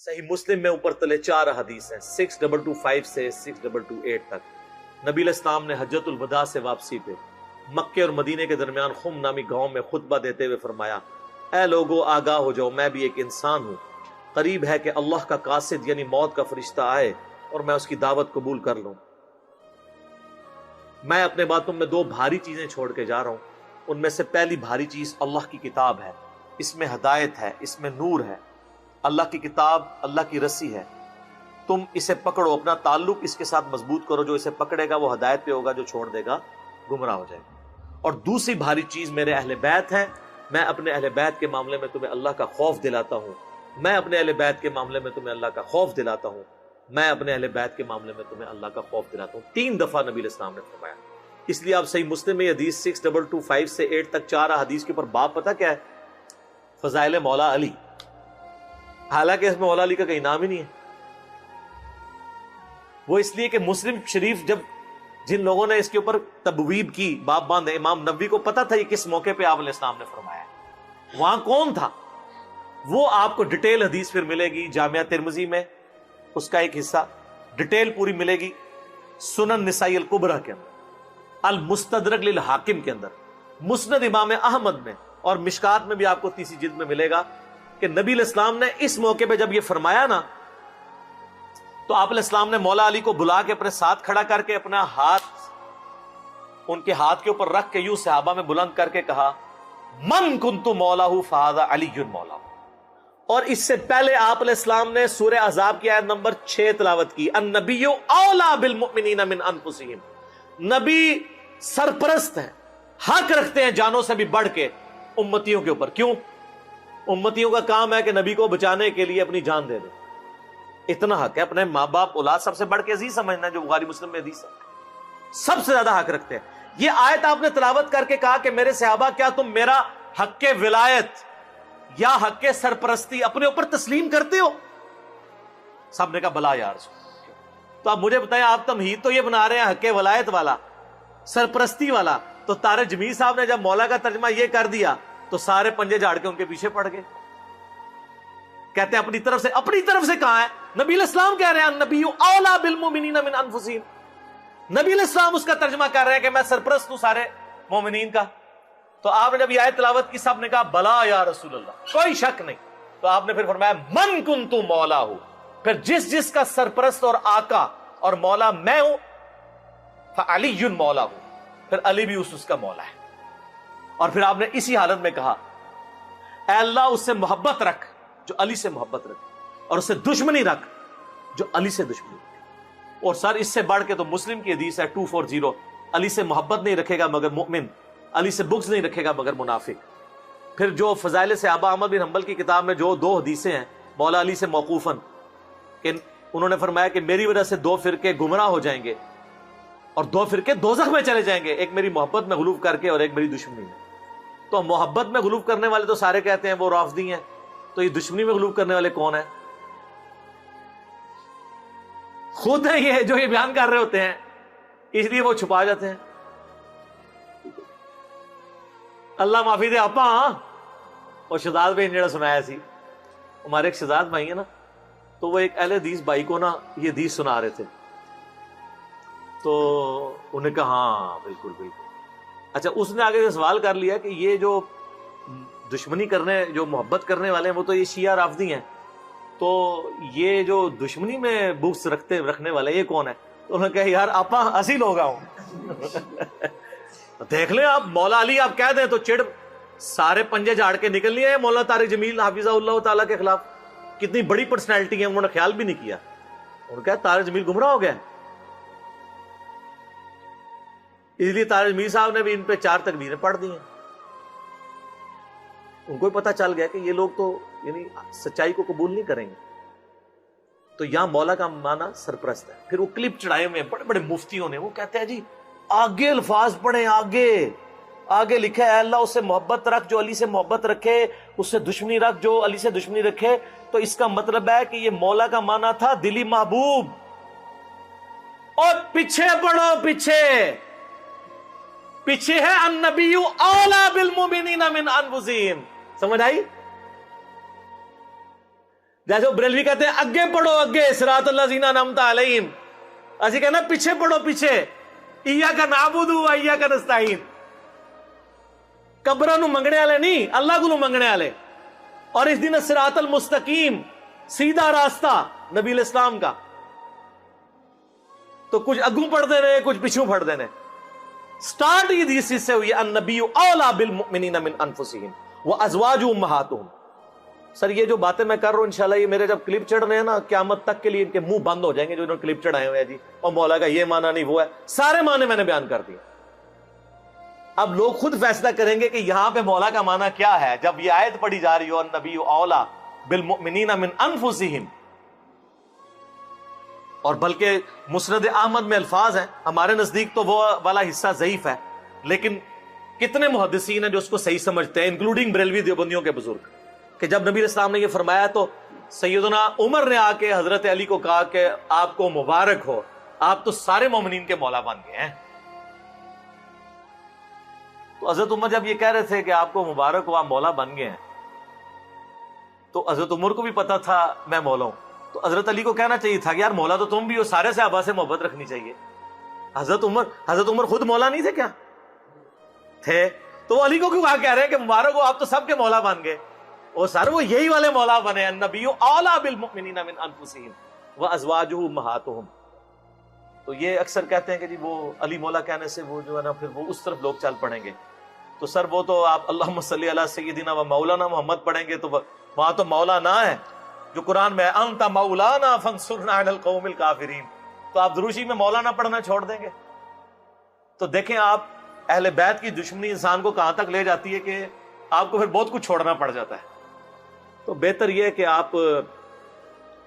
صحیح مسلم میں اوپر تلے 4 حدیث ہیں 6225 سے 6228 تک۔ نبی علیہ السلام نے حجۃ الوداع سے واپسی پہ مکے اور مدینے کے درمیان خم نامی گاؤں میں خطبہ دیتے ہوئے فرمایا، اے لوگو آگاہ ہو جاؤ، میں بھی ایک انسان ہوں، قریب ہے کہ اللہ کا قاصد یعنی موت کا فرشتہ آئے اور میں اس کی دعوت قبول کر لوں۔ میں اپنے بعد تم میں 2 بھاری چیزیں چھوڑ کے جا رہا ہوں، ان میں سے پہلی بھاری چیز اللہ کی کتاب ہے، اس میں ہدایت ہے، اس میں نور ہے۔ اللہ کی کتاب اللہ کی رسی ہے، تم اسے پکڑو، اپنا تعلق اس کے ساتھ مضبوط کرو، جو اسے پکڑے گا وہ ہدایت پہ ہوگا، جو چھوڑ دے گا گمراہ ہو جائے گا۔ اور دوسری بھاری چیز میرے اہل بیت ہیں، میں اپنے اہل بیت کے معاملے میں تمہیں اللہ کا خوف دلاتا ہوں، میں اپنے اہل بیت کے معاملے میں تمہیں اللہ کا خوف دلاتا ہوں، میں اپنے اہل بیت کے معاملے میں تمہیں اللہ کا خوف دلاتا ہوں۔ 3 دفعہ نبی علیہ السلام نے فرمایا۔ اس لیے آپ صحیح مسلم میں حدیث 6225 سے 8 تک 4 حدیث کے اوپر باب پتہ کیا ہے؟ فضائل مولا علی، حالانکہ اس میں مولا علی کا کوئی نام ہی نہیں ہے۔ وہ اس لیے کہ مسلم شریف جب جن لوگوں نے اس کے اوپر تبویب کی، باب باندھے، امام نبوی کو پتا تھا یہ کس موقع پہ آپ علیہ السلام نے فرمایا ہے، وہاں کون تھا، وہ آپ کو ڈیٹیل حدیث پھر ملے گی جامعہ ترمذی میں، اس کا ایک حصہ ڈیٹیل پوری ملے گی سنن نسائی الکبریٰ کے اندر، المستدرک للحاکم کے اندر، مسند امام احمد میں، اور مشکات میں بھی آپ کو 3 جلد میں ملے گا کہ نبی علیہ السلام نے اس موقع پہ جب یہ فرمایا نا، تو آپ علیہ السلام نے مولا علی کو بلا کے اپنے ساتھ کھڑا کر کے اپنا ہاتھ ان کے ہاتھ کے اوپر رکھ کے یوں صحابہ میں بلند کر کے کہا، من کنت مولاہ فہذا علی مولاہ۔ اور اس سے پہلے آپ علیہ السلام نے سورہ احزاب کی آیت نمبر 6 تلاوت کی، النبی اولی بالمؤمنین من انفسہم، نبی سرپرست ہیں، حق رکھتے ہیں جانوں سے بھی بڑھ کے امتیوں کے اوپر۔ کیوں؟ امتیوں کا کام ہے کہ نبی کو بچانے کے لیے اپنی جان دے دیں، اتنا حق ہے۔ اپنے ماں باپ اولاد سب سے بڑھ کے عزیز سمجھنا ہے، جو بخاری مسلم میں حدیث ہے، سب سے زیادہ حق رکھتے ہیں۔ یہ آیت آپ نے تلاوت کر کے کہا کہ میرے صحابہ کیا تم میرا حق ولایت یا حق سرپرستی اپنے اوپر تسلیم کرتے ہو؟ سب نے کہا بلا یا رسول اللہ۔ تو آپ مجھے بتائیں، آپ تمہید تو یہ بنا رہے ہیں حق ولایت والا، سرپرستی والا، تو طارق جمیل صاحب نے جب مولا کا ترجمہ یہ کر دیا تو سارے پنجے جھاڑ کے ان کے پیچھے پڑ گئے، کہتے ہیں اپنی طرف سے کہاں ہے؟ نبی علیہ السلام کہہ رہے ہیں النبی اولی بالمؤمنین من انفسہم، نبی علیہ السلام اس کا ترجمہ کر رہے ہیں کہ میں سرپرست ہوں سارے مومنین کا۔ تو آپ نے جب یہ آیت تلاوت کی، سب نے کہا بلا یا رسول اللہ، کوئی شک نہیں۔ تو آپ نے پھر فرمایا من کنت مولا ہوں، پھر جس کا سرپرست اور آقا اور مولا میں ہوں، فعلی مولا ہوں، پھر علی بھی اس کا مولا ہے۔ اور پھر آپ نے اسی حالت میں کہا اے اللہ اس سے محبت رکھ جو علی سے محبت رکھے، اور اس سے دشمنی رکھ جو علی سے دشمنی رکھے۔ اور سر اس سے بڑھ کے تو مسلم کی حدیث ہے 240، علی سے محبت نہیں رکھے گا مگر مؤمن، علی سے بغض نہیں رکھے گا مگر منافق۔ پھر جو فضائل صحابہ احمد بن حنبل کی کتاب میں جو 2 حدیثیں ہیں مولا علی سے موقوفاً، کہ انہوں نے فرمایا کہ میری وجہ سے 2 فرقے گمراہ ہو جائیں گے اور 2 فرقے دوزخ میں چلے جائیں گے، ایک میری محبت میں غلو کر کے اور ایک میری دشمنی میں۔ تو محبت میں غلو کرنے والے تو سارے کہتے ہیں وہ رافضی ہیں، تو یہ دشمنی میں غلو کرنے والے کون ہیں؟ خود ہیں یہ جو یہ بیان کر رہے ہوتے ہیں، اس لیے وہ چھپا جاتے ہیں۔ اللہ معافی دے آپا، اور شہزاد بھائی نے جڑا سنایا سی، ہمارے ایک شہزاد بھائی ہیں نا، تو وہ ایک اہل حدیث بھائی کو نا یہ حدیث سنا رہے تھے، تو انہوں نے کہا ہاں بالکل بالکل۔ اچھا، اس نے آگے سے سوال کر لیا کہ یہ جو دشمنی کرنے، جو محبت کرنے والے ہیں، وہ تو یہ شیعہ رافضی ہیں، تو یہ جو دشمنی میں بغض رکھنے والے یہ کون ہے؟ تو انہوں نے کہا یار آپا اسی لوگ ہوں۔ دیکھ لیں آپ، مولا علی آپ کہہ دیں تو چڑ سارے پنجے جھاڑ کے نکل لیے ہیں مولانا طارق جمیل حافظہ اللہ تعالیٰ کے خلاف۔ کتنی بڑی پرسنالٹی ہے، انہوں نے خیال بھی نہیں کیا، انہوں نے کہا طارق جمیل گمراہ ہو گیا، اس لیے طارق جمیل صاحب نے بھی ان پہ 4 تکبیریں پڑھ دی ہیں۔ ان کو پتہ چل گیا کہ یہ لوگ تو یعنی سچائی کو قبول نہیں کریں گے۔ تو یہاں مولا کا معنی سرپرست ہے۔ پھر وہ کلپ چڑھائے ہوئے بڑے بڑے مفتیوں نے، وہ کہتے ہیں جی آگے الفاظ پڑھیں، آگے لکھا ہے اللہ اس سے محبت رکھ جو علی سے محبت رکھے، اس سے دشمنی رکھ جو علی سے دشمنی رکھے۔ تو اس کا مطلب ہے کہ یہ مولا کا معنی تھا دلی محبوب۔ اور پیچھے پڑھو، پیچھے ہے النبی اولی بالمؤمنین من انفسہم، سمجھ آئی؟ جیسے بریلوی کہتے ہیں اگے پڑھو اگے صراط الذین انعمت علیہم، اسی کہنا پیچھے پڑھو پیچھے، ایاک نعبد و ایاک نستعین، قبراں نو منگنے والے نہیں، اللہ کو منگنے والے۔ اور اس دن صراط المستقیم، سیدھا راستہ نبی الاسلام کا، تو کچھ اگوں پڑھ دے رہے کچھ پیچھوں پڑھ دے رہے۔ سٹارٹ یہ حدیث سے ہوئی النبی اولا بالمؤمنین من انفسہم وازواج امہاتہم۔ سر یہ جو باتیں میں کر رہا ہوں انشاءاللہ یہ میرے جب کلپ چڑھ رہے ہیں نا، قیامت تک کے لیے ان کے منہ بند ہو جائیں گے جو انہوں نے کلپ چڑھائے ہوئے ہیں جی، اور مولا کا یہ معنی نہیں وہ ہے، سارے معنی میں نے بیان کر دیا۔ اب لوگ خود فیصلہ کریں گے کہ یہاں پہ مولا کا معنی کیا ہے جب یہ آیت پڑھی جا رہی ہو النبی اولا بالمؤمنین من انفسہم، اور بلکہ مسند احمد میں الفاظ ہیں، ہمارے نزدیک تو وہ والا حصہ ضعیف ہے، لیکن کتنے محدثین ہیں جو اس کو صحیح سمجھتے ہیں، انکلوڈنگ بریلوی دیوبندیوں کے بزرگ، کہ جب نبی اسلام نے یہ فرمایا تو سیدنا عمر نے آ کے حضرت علی کو کہا کہ آپ کو مبارک ہو، آپ تو سارے مومنین کے مولا بن گئے ہیں۔ تو حضرت عمر جب یہ کہہ رہے تھے کہ آپ کو مبارک ہو آپ مولا بن گئے ہیں، تو حضرت عمر کو بھی پتا تھا میں مولا ہوں، تو حضرت علی کو کہنا چاہیے تھا کہ یار مولا تو تم بھی ہو، سارے صحابہ سے محبت رکھنی چاہیے۔ حضرت عمر خود مولا نہیں تھے کیا؟ تھے، تو وہ علی کو کیوں کہہ رہے ہیں کہ مبارک ہو آپ تو سب کے مولا بن گئے؟ وہ سر وہ یہی والے مولا بنے، النبی اولا بالمؤمنین من انفسہم وازواجہ امہاتہم۔ تو یہ اکثر کہتے ہیں کہ جی وہ علی مولا کہنے سے وہ جو ہے نا پھر وہ اس طرف لوگ چل پڑیں گے، تو سر وہ تو آپ اللہم صلی علی سیدنا و مولانا محمد پڑھیں گے تو وہاں تو مولا نہ ہے جو قرآن میں انت مولانا فانصرنا علی القوم الکافرین، تو آپ دروشی میں مولانا پڑھنا چھوڑ دیں گے؟ تو دیکھیں آپ اہل بیت کی دشمنی انسان کو کہاں تک لے جاتی ہے کہ آپ کو پھر بہت کچھ چھوڑنا پڑ جاتا ہے۔ تو بہتر یہ ہے کہ آپ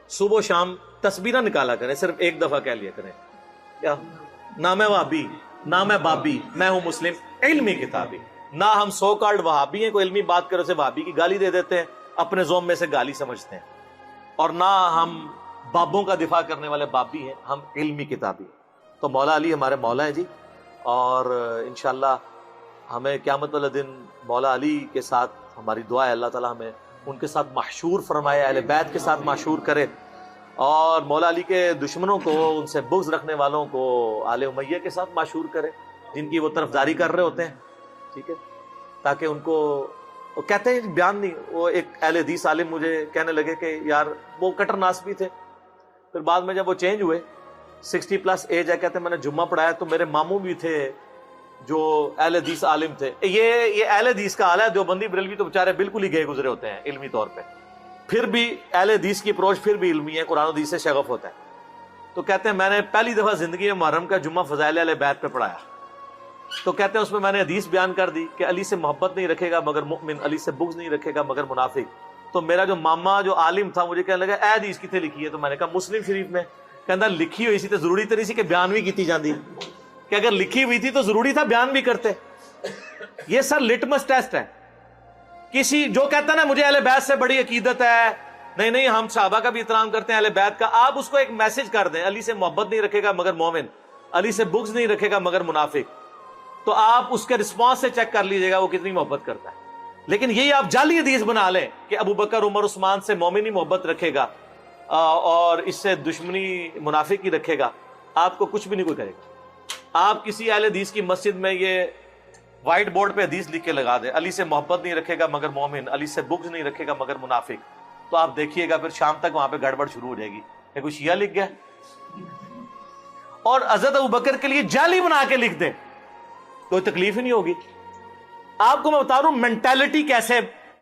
صبح و شام تسبیحہ نکالا کریں، صرف ایک دفعہ کہہ لیا کریں کیا نہ میں وہابی نہ میں بابی، میں ہوں مسلم علمی کتابی۔ نہ ہم سو کالڈ وہابی ہیں، کوئی علمی بات کرے اسے وہابی کی گالی دے دیتے ہیں، اپنے زوم میں سے گالی سمجھتے ہیں، اور نہ ہم بابوں کا دفاع کرنے والے بابی ہیں، ہم علمی کتابی ہیں۔ تو مولا علی ہمارے مولا ہیں جی، اور انشاءاللہ ہمیں قیامت والے دن مولا علی کے ساتھ ہماری دعا ہے اللہ تعالیٰ ہمیں ان کے ساتھ محشور فرمائے، اہل بیت کے ساتھ محشور کرے، اور مولا علی کے دشمنوں کو، ان سے بغض رکھنے والوں کو آل امیہ کے ساتھ محشور کرے جن کی وہ طرفداری کر رہے ہوتے ہیں، ٹھیک ہے، تاکہ ان کو وہ کہتے ہیں بیان نہیں، وہ ایک اہل حدیث عالم مجھے کہنے لگے کہ یار وہ کٹر ناسبی تھے، پھر بعد میں جب وہ چینج ہوئے 60+ ایج ہے، کہتے ہیں میں نے جمعہ پڑھایا تو میرے ماموں بھی تھے جو اہل حدیث عالم تھے۔ یہ اہل حدیث کا حال ہے، دیوبندی بریلوی تو بےچارے بالکل ہی گئے گزرے ہوتے ہیں علمی طور پہ، پھر بھی اہل حدیث کی اپروچ پھر بھی علمی ہے، قرآن و حدیث سے شغف ہوتا ہے۔ تو کہتے ہیں میں نے پہلی دفعہ زندگی میں محرم کا جمعہ فضائل اہل بیت پہ پڑھایا، تو کہتے ہیں اس میں میں نے حدیث بیان کر دی کہ علی سے محبت نہیں رکھے گا مگر مؤمن، علی سے بغض نہیں رکھے گا مگر منافق۔ تو میرا جو ماما جو عالم تھا مجھے کہنے لگا اے حدیث کتنے لکھی ہے؟ تو میں نے کہا مسلم شریف میں۔ کہتا لکھی ہوئی سی تو ضروری تو نہیں سی کہ بیان بھی کیتی جاندی، کہ اگر لکھی ہوئی تھی تو ضروری تھا بیان بھی کرتے۔ یہ سر لٹمس ٹیسٹ ہے، کسی جو کہتا نا مجھے اہل بیت سے بڑی عقیدت ہے، نہیں ہم صحابہ کا بھی احترام کرتے ہیں اہل بیت کا، آپ اس کو ایک میسج کر دیں علی سے محبت نہیں رکھے گا مگر مومن، علی سے بغض نہیں رکھے گا مگر منافق، تو آپ اس کے رسپانس سے چیک کر لیجئے گا وہ کتنی محبت کرتا ہے۔ لیکن یہی آپ جعلی حدیث بنا لیں کہ ابو بکر عمر عثمان سے مومن ہی محبت رکھے گا اور اس سے دشمنی منافق ہی رکھے گا، آپ کو کچھ بھی نہیں کوئی کرے گا۔ آپ کسی اہل حدیث کی مسجد میں یہ وائٹ بورڈ پہ حدیث لکھ کے لگا دیں علی سے محبت نہیں رکھے گا مگر مومن، علی سے بغض نہیں رکھے گا مگر منافق، تو آپ دیکھیے گا پھر شام تک وہاں پہ گڑبڑ شروع ہو جائے گی کہ کوئی شیعہ لکھ گیا۔ اور حضرت ابو بکر کے لیے جعلی بنا کے لکھ دیں، کوئی تکلیف ہی نہیں ہوگی۔ آپ کو میں بتا رہا ہوں مینٹالٹی کیسے